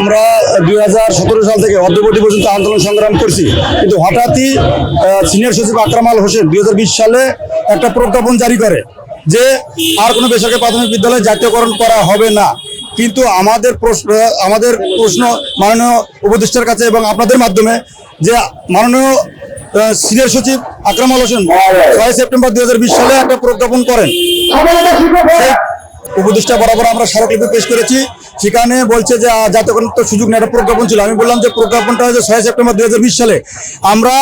আমরা 2017 সাল থেকে অদ্যবধি পর্যন্ত আন্দোলন সংগ্রাম করছি, কিন্তু হঠাৎই সিনিয়র সচিব আকরাম আল হোসেন 2020 সালে একটা প্রজ্ঞাপন জারি করে যে আর কোনো বেসরকারি প্রাথমিক বিদ্যালয় জাতীয়করণ করা হবে না। কিন্তু আমাদের প্রশ্ন মাননীয় উপদেষ্টার কাছে এবং আপনাদের মাধ্যমে যে মাননীয় সিনিয়র সচিব আকরাম আল হোসেন 6 সেপ্টেম্বর 2020 সালে একটা প্রজ্ঞাপন করেন। উপদেষ্টা বরাবর আমরা স্মারকলিপি পেশ করেছি, সেখানে বলছে যে জাতীয়করণ তো সুযোগ নেই, একটা প্রজ্ঞাপন ছিল। আমি বললাম যে প্রজ্ঞাপনটা হয়েছে 6 সেপ্টেম্বর 2020 সালে। আমরা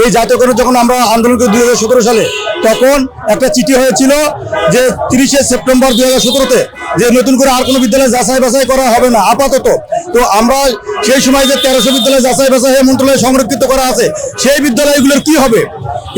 এই জাতীয়করণ যখন আমরা আন্দোলন করি 2017 সালে, তখন একটা চিঠি হয়েছিল যে 30 সেপ্টেম্বর 2017-তে যে নতুন করে আর কোনো বিদ্যালয় যাচাই বাছাই করা হবে না আপাতত। তো আমরা সেই সময় যে 1300 বিদ্যালয় যাচাই বাছাই মন্ত্রণালয়ে সংরক্ষিত করা আছে, সেই বিদ্যালয়গুলোর কি হবে,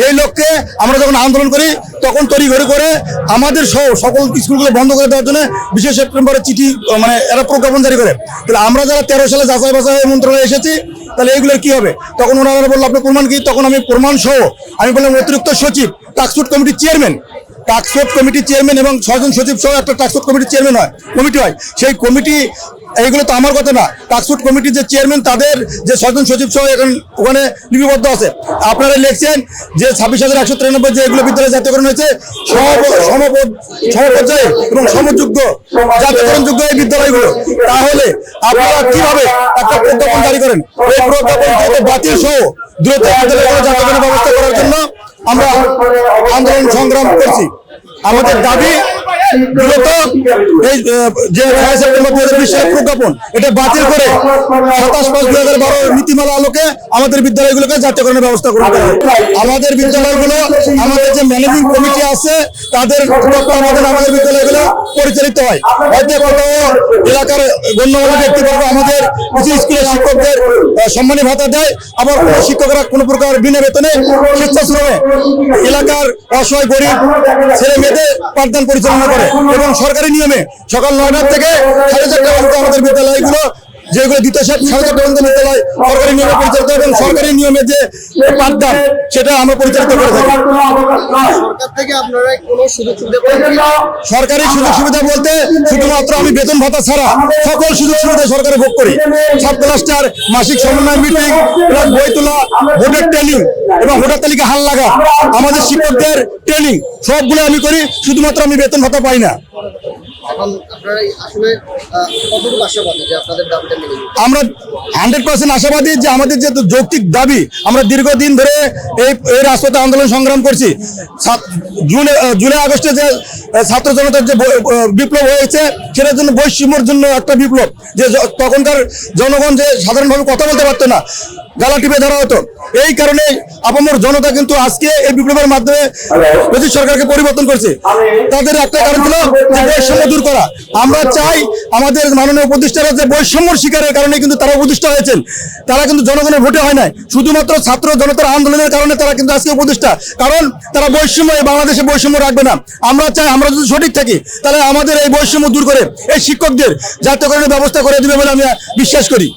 এই লক্ষ্যে আমরা যখন আন্দোলন করি তখন তড়িঘড়ি করে আমাদের সহ সকল স্কুলগুলো বন্ধ করে দেওয়ার জন্য 20 সেপ্টেম্বরের চিঠি মানে এরা প্রজ্ঞাপন জারি করে। তাহলে আমরা যারা 13 সালে যাচাই বাছাই মন্ত্রণালয়ে এসেছি, তাহলে এইগুলোর কি হবে? তখন ওনারা বললো আপনি প্রমাণ কি? তখন আমি প্রমাণ সহ আমি বললাম অতিরিক্ত সচিব, টাস্কফোর্স কমিটির চেয়ারম্যান, টাস্কফোর্স কমিটির চেয়ারম্যান এবং 6 জন সচিব সহ একটা টাস্কফোর্স কমিটির চেয়ারম্যান কমিটি হয়। সেই কমিটি, এইগুলো তো আমার কথা না, টাস্কফোর্স কমিটির যে চেয়ারম্যান তাদের যে 6 জন সচিব সহ এখন ওখানে লিপিবদ্ধ আছে। আপনারা লিখছেন যে 26,193 যে এগুলো বিদ্যালয় জাতীয়করণ হয়েছে সমপর্যায়ে এবং সমযোগ্য জাতীয়করণযোগ্য এই বিদ্যালয়গুলো। তাহলে আপনারা কিভাবে একটা প্রজ্ঞাপন জারি করেন? এই প্রজ্ঞাপন বাতিল সহ দ্রুত বিদ্যালয়গুলো জাতীয়করণের ব্যবস্থা করার জন্য আমরা আন্দোলন সংগ্রাম করছি। আমাদের দাবি মূলত এই যে 6 সেপ্টেম্বর 2020 সালের প্রজ্ঞাপন এটা বাতিল করে 27/5/2012 নীতিমালা আলোকে আমাদের বিদ্যালয়গুলোকে জাতীয়করণের ব্যবস্থা করতে হবে। আমাদের বিদ্যালয়গুলো, আমাদের যে ম্যানেজিং কমিটি আছে তাদের আমাদের বিদ্যালয়গুলো পরিচালিত হয়। হয়তো কোথাও এলাকার গণ্যমান্য ব্যক্তিবর্গ আমাদের কিছু স্কুলের শিক্ষকদের সম্মানী ভাতা দেয়, আবার কোনো শিক্ষকরা কোনো প্রকার বিনা বেতনে স্বেচ্ছাশ্রমে এলাকার অসহায় গরিব ছেলে মেয়েদের পাঠদান পরিচালনা করে এবং সরকারি নিয়মে সকাল 9টা থেকে 4:30টা পর্যন্ত আমাদের বিদ্যালয়গুলো যেগুলো দ্বিতীয় 4:30টা পর্যন্ত বিদ্যালয় সরকারি নিয়মে পরিচালিত এবং সরকারি নিয়মে যে পাঠদান সেটা আমরা পরিচালিত করে থাকি। সরকার থেকে আপনারা কোনো সুযোগ সুবিধা পাচ্ছেন? সরকারি সুযোগ সুবিধা বলতে শুধুমাত্র আমি বেতন ভাতা ছাড়া সকল সুযোগ সুবিধা সরকারে ভোগ করি। সাব ক্লাস্টার, মাসিক সমন্বয় মিটিং, বই তোলা, ভোটের ট্রেনিং এবং ভোটার তালিকা হাল লাগা, আমাদের শিক্ষকদের ট্রেনিং সবগুলো আমি করি, শুধুমাত্র আমি বেতন ভাতা পাই না। এখন আপনারা আসলে কতটুকু আশাবাদী যে আপনাদের দাবিটা মেনে নেবে? আমরা 100% আশাবাদী যে আমাদের যে যৌক্তিক দাবি, আমরা দীর্ঘদিন ধরে এই রাজপথে আন্দোলন সংগ্রাম করছি। জুলাই আগস্টে যে ছাত্র জনতার যে বিপ্লব হয়েছে সেটার জন্য বৈষম্যের জন্য একটা বিপ্লব, যে তখনকার জনগণ যে সাধারণভাবে কথা বলতে পারতো না, গালা টিপে ধরা হতো। এই কারণে আপামর জনতা কিন্তু আজকে এই বিপ্লবের মাধ্যমে ব্রিটিশ সরকারকে পরিবর্তন করছে। তাদের একটা কারণ ছিল যে বৈষম্য দূর করা। আমরা চাই আমাদের মাননীয় উপদেষ্টারা যে বৈষম্যর শিকারের কারণে কিন্তু তারা উপদেষ্টা হয়েছেন, তারা কিন্তু জনগণের ভোটে হয় নাই, শুধুমাত্র ছাত্র জনতার আন্দোলনের কারণে তারা কিন্তু আজকে উপদেষ্টা। কারণ তারা বৈষম্য, বাংলাদেশে বৈষম্য রাখবে না। আমরা চাই আমরা যদি সঠিক থাকি তাহলে আমাদের এই বৈষম্য দূর করে এই শিক্ষকদের জাতীয়করণের ব্যবস্থা করে দিবে বলে আমি বিশ্বাস করি।